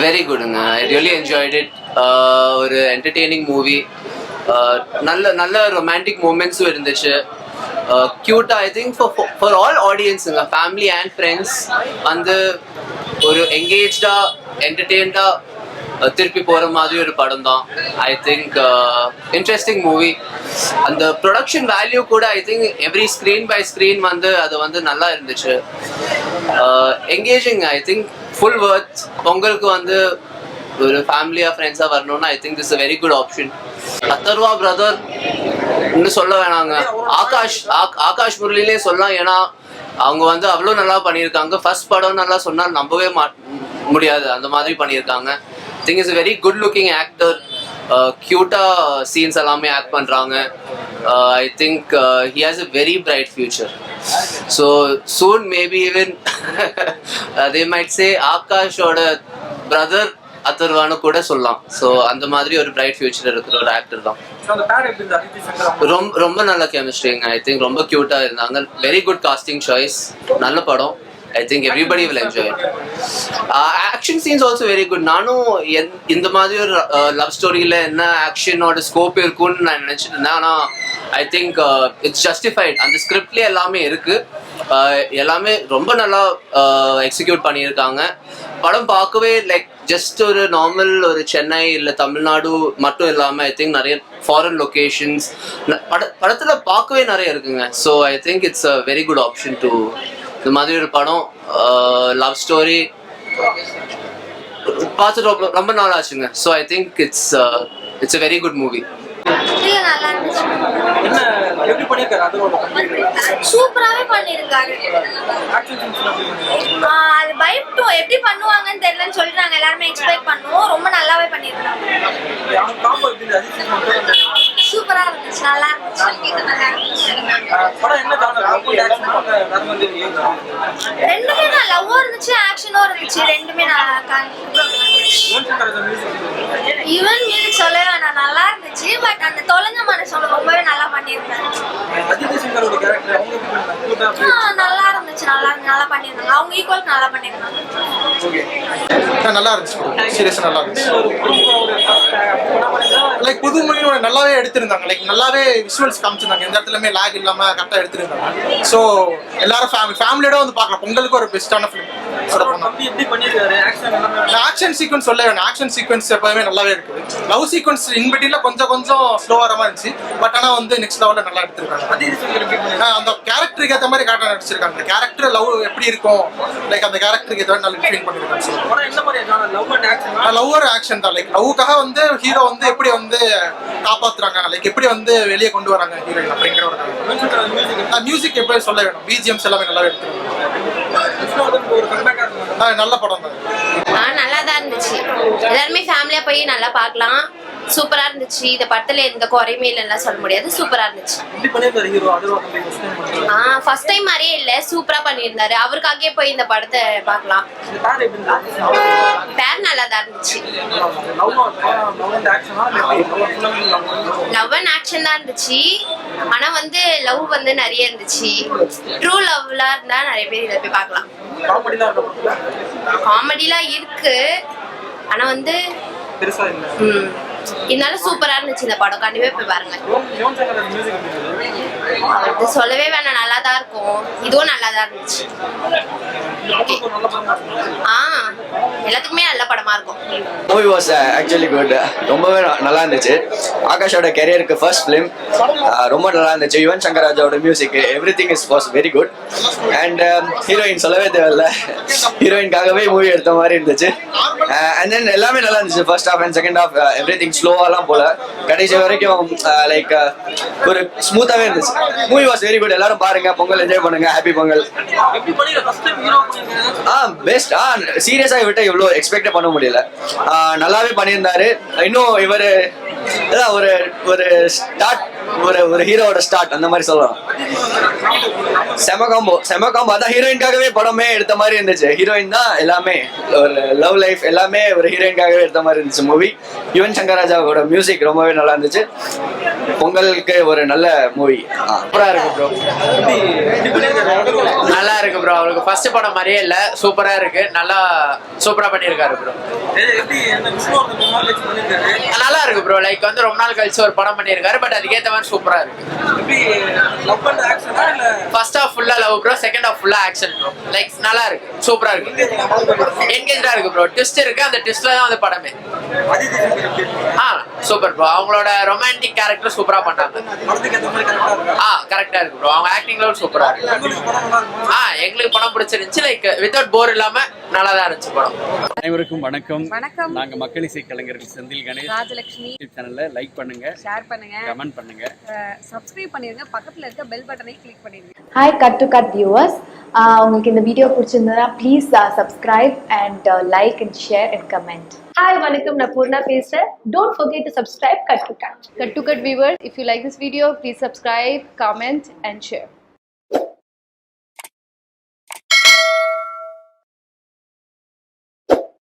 Very குட்ங்க. I really enjoyed it. ஒரு entertaining movie. நல்ல நல்ல ரொமான்டிக் மூமெண்ட்ஸும் இருந்துச்சு. க்யூட்டா ஐ திங்க் ஃபார் ஆல் ஆடியன்ஸுங்க, ஃபேமிலி அண்ட் ஃப்ரெண்ட்ஸ் வந்து ஒரு என்கேஜ்டா என்டர்டெயின்டா திருப்பி போகிற மாதிரி ஒரு படம் தான். I think interesting movie. அந்த ப்ரொடக்ஷன் வேல்யூ கூட I think every screen by screen வந்து அது வந்து நல்லா இருந்துச்சு. Engaging. I think full worth. பொங்கலுக்கு வந்து ஒரு ஃபேமிலியாக ஃப்ரெண்ட்ஸாக வரணும்னா I think this a very good option. Atharvaa brother இன்னும் சொல்ல வேணாங்க. ஆகாஷ் முரளிலே சொல்லலாம். ஏன்னா அவங்க வந்து அவ்வளோ நல்லா பண்ணியிருக்காங்க. ஃபர்ஸ்ட் படம் நல்லா சொன்னால் நம்பவே முடியாது, அந்த மாதிரி பண்ணியிருக்காங்க. Thing is very good looking actor. க்யூட்டா சீன்ஸ் எல்லாமே ஆக்ட் பண்ணுறாங்க. I think he has a very bright future. So soon maybe even they might say ஆகாஷோட பிரதர் அத்தர்வானு கூட சொல்லலாம். ஸோ அந்த மாதிரி ஒரு பிரைட் ஃபியூச்சர் இருக்கிற ஒரு ஆக்டர் தான். ரொம்ப நல்ல கெமிஸ்ட்ரிங்க. ஐ திங்க் ரொம்ப க்யூட்டா இருந்தாங்க. Very good casting choice. நல்ல படம். I think everybody will enjoy it. Action scenes also very good. நானும் இந்த மாதிரி ஒரு லவ் ஸ்டோரியில் என்ன ஆக்ஷனோட ஸ்கோப் இருக்குன்னு நான் நினச்சிட்டு இருந்தேன். ஆனால் ஐ திங்க் இட்ஸ் ஜஸ்டிஃபைட். அந்த ஸ்கிரிப்ட்லேயே எல்லாமே இருக்குது. எல்லாமே ரொம்ப நல்லா எக்ஸிக்யூட் பண்ணியிருக்காங்க. படம் பார்க்கவே லைக் ஜஸ்ட் ஒரு நார்மல் ஒரு சென்னை இல்லை தமிழ்நாடு மட்டும் இல்லாமல் ஐ திங்க் நிறைய ஃபாரின் லொக்கேஷன்ஸ் படத்தில் பார்க்கவே நிறைய இருக்குங்க. So I think it's a very good option to இந்த மாதிரி ஒரு படம். லவ் ஸ்டோரி பார்த்துட்டு ரொம்ப நாள் ஆச்சுங்க. So I think it's a very good movie. சூப்பராகவே பண்ணியிருக்காரு. அது பயப்பட்டோம் எப்படி பண்ணுவாங்கன்னு தெரியலன்னு சொல்லிட்டு நாங்கள் எல்லாருமே எக்ஸ்பெக்ட் பண்ணுவோம். ரொம்ப நல்லாவே பண்ணியிருக்காங்க. சூப்பரா இருந்துச்சு, நல்லா இருந்துச்சு. ரெண்டுமே நான் லவ்வும் இருந்துச்சு ஆக்ஷனும் இருந்துச்சு. ரெண்டுமே நல்லா ஈவன் மியூசிக் சொல்ல வேணாம், நல்லா இருந்துச்சு. பட் அந்த தொலைஞ்ச மனசோட ரொம்பவே நல்லா பண்ணியிருந்தாங்க. நல்லா இருந்துச்சு, நல்லா பண்ணியிருந்தாங்க. அவங்க ஈக்குவலுக்கு நல்லா பண்ணியிருந்தாங்க. நல்லா இருந்துச்சு. சீரியஸா நல்லா இருந்துச்சு. லைக் புது மொழியோட நல்லாவே எடுத்திருந்தாங்க. லைக் நல்லாவே விஷுவல்ஸ் காமிச்சிருந்தாங்க. எந்த இடத்துலயுமே லேக் இல்லாம கரெக்டா எடுத்திருந்தாங்க. ஸோ எல்லாரும் ஃபேமிலியோட வந்து பார்க்கலாம். பொங்கலுக்கு ஒரு பெஸ்டான ஃபிலிம். ஆக்ஷன் சீக்வன்ஸ் சொல்ல வேணும். ஆக்ஷன் சீக்வன்ஸ் எப்பவுமே நல்லாவே இருக்குது. லவ் சீக்வன்ஸ் இன்பிட்டில கொஞ்சம் ஸ்லோவா இருந்துச்சு. பட் ஆனால் வந்து நெக்ஸ்ட் லெவலில் நல்லா எடுத்திருக்காங்க. அந்த கேரக்டருக்கு ஏற்ற மாதிரி கரெக்டாக நடிச்சிருக்காங்க. அந்த கேரக்டர் லவ் எப்படி இருக்கும், லைக் அந்த கேரக்டருக்கு ஏற்ற நல்லா டிஃபைன் பண்ணிருக்காங்க. லவ் ஒரு ஆக்ஷன் தான். லைக் லவ்வுக்காக வந்து ஹீரோ வந்து எப்படி வந்து காப்பாத்துறாங்க, லைக் எப்படி வந்து வெளியே கொண்டு வராங்க ஹீரோயின் அப்படிங்கிற ஒரு மியூசிக் எப்படி சொல்ல வேணும். பிஜிஎம்ஸ் எல்லாமே நல்லாவே எடுத்துருக்காங்க. நல்ல படம் தான். நல்லா தான் இருந்துச்சு. எல்லாருமே ஃபேமிலியா போய் நல்லா பார்க்கலாம். சூப்பரா இருந்துச்சு. இந்த படத்துல எந்த குறையுமே இல்லைன்னா சொல்ல முடியாது. சூப்பரா இருந்துச்சு. ஃபர்ஸ்ட் டைம் மாதிரியே இல்ல, சூப்பரா பண்ணியிருந்தாரு. அவருக்காகவே போய் இந்த படத்தை பார்க்கலாம். பேர் நல்லா தான் இருந்துச்சு. லவ் அண்ட் ஆக்ஷன் தான் இருந்துச்சு. ஆனா வந்து லவ் வந்து நிறைய இருந்துச்சு. ட்ரூ லவ்லாம் இருந்தா நிறைய பேர் இதை போய் பார்க்கலாம். காமெடிலாம் இருக்கு, ஆனா வந்து இதனால சூப்பரா இருந்துச்சு இந்த படம். கண்டிப்பா போய் பாருங்க. அது சொல்லவே வேணாம், நல்லா தான் இருக்கும். இதுவும் நல்லா தான் இருந்துச்சு. எல்லாத்துக்குமே நல்ல படமா இருக்கும். Movie was actually good. ரொம்பவே நல்லா இருந்துச்சு. ஆகாஷோட கெரியருக்கு ஃபர்ஸ்ட் ஃபிலிம். ரொம்ப நல்லா இருந்துச்சு. யுவன் சங்கர் ராஜாவோட music every thing was very good. And heroine சொல்லவே தேவையில்ல, ஹீரோயின்காகவே மூவி எடுத்த மாதிரி இருந்துச்சு. அண்ட் தென் எல்லாமே நல்லா இருந்துச்சு. First half and second half everything ஸ்லோவாலாம் போல, கடைசி வரைக்கும் லைக் ஒரு ஸ்மூத்தாவே இருந்துச்சு. Movie was very good. எல்லாரும் பாருங்க, பொங்கல் என்ஜாய் பண்ணுங்க. ஹாப்பி பொங்கல். பெஸ்ட். சீரியஸா விட்ட இவ்வளோ எக்ஸ்பெக்ட் பண்ண முடியல. நல்லாவே பண்ணியிருந்தாரு. இன்னும் இவர் ஒரு ஒரு ஸ்டார்ட், ஒரு ஹீரோட ஸ்டார்ட் அந்த மாதிரி சொல்லலாம். செம காம்போ. அதான் ஹீரோயின்காகவே படமே எடுத்த மாதிரி இருந்துச்சு. ஹீரோயின் தான் எல்லாமே, ஒரு லவ் லைஃப் எல்லாமே ஒரு ஹீரோயின்காகவே எடுத்த மாதிரி இருந்துச்சு மூவி. யுவன் சங்கர் ராஜாவோட மியூசிக் ரொம்பவே நல்லா இருந்துச்சு. பொங்கலுக்கு ஒரு நல்ல மூவி. சூப்பரா இருக்கு ப்ரோ. நல்லா இருக்கு ப்ரோ. அவருக்கு ஃபர்ஸ்ட் படம் மாதிரியே இல்ல, சூப்பரா இருக்கு. நல்லா சூப்பரா பண்ணிருக்காரு ப்ரோ. நல்லா இருக்கு ப்ரோ. லைக் வந்து ரொம்ப நாள் கழிச்சு ஒரு படம் பண்ணிருக்காரு, பட் அதுக்கேற்ற மாதிரி சூப்பரா இருக்கு. ஃபர்ஸ்ட் ஹாஃப் ஃபுல்லா லவ் ப்ரோ, செகண்ட் ஹாஃப் ஃபுல்லா ஆக்ஷன் ப்ரோ. லைக் நல்லா இருக்கு, சூப்பரா இருக்கு, என்கேஜா இருக்கு ப்ரோ. ட்விஸ்ட் இருக்கு, அந்த ட்விஸ்ட்ல தான் வந்து படமே. Super bro. அவங்களோட ரொமான்டிக் கேரக்டர் சூப்பரா பண்ணாங்க. கரெக்டா இருக்கு ப்ரோ. அவங்க ஆக்டிங் லெவல் சூப்பரா இருக்கு. எங்களுக்கு படம் பிடிச்சிருந்துச்சு. லைக் வித்வுட் போர் இல்லாம நல்லா தான் இருந்துச்சு படம். அனைவருக்கும் வணக்கம். வணக்கம். நாங்க மக்கள் இசை கலைஞர்கள் செந்தில் கணேஷ், ராஜலட்சுமி. சேனல்ல லைக் பண்ணுங்க, ஷேர் பண்ணுங்க, கமெண்ட் பண்ணுங்க, சப்ஸ்கிரைப் பண்ணிருங்க. பக்கத்துல இருக்க பெல் பட்டனை கிளிக் பண்ணிருங்க. Hi cut to cut viewers, உங்களுக்கு இந்த வீடியோ பிடிச்சிருந்ததுன்னா please subscribe and like and share and comment. Hi வணக்கம், நான் பூர்ணா பேசுறேன். Don't forget to subscribe Cut to Cut. Cut to Cut viewers, if you like this video, please subscribe, comment and share.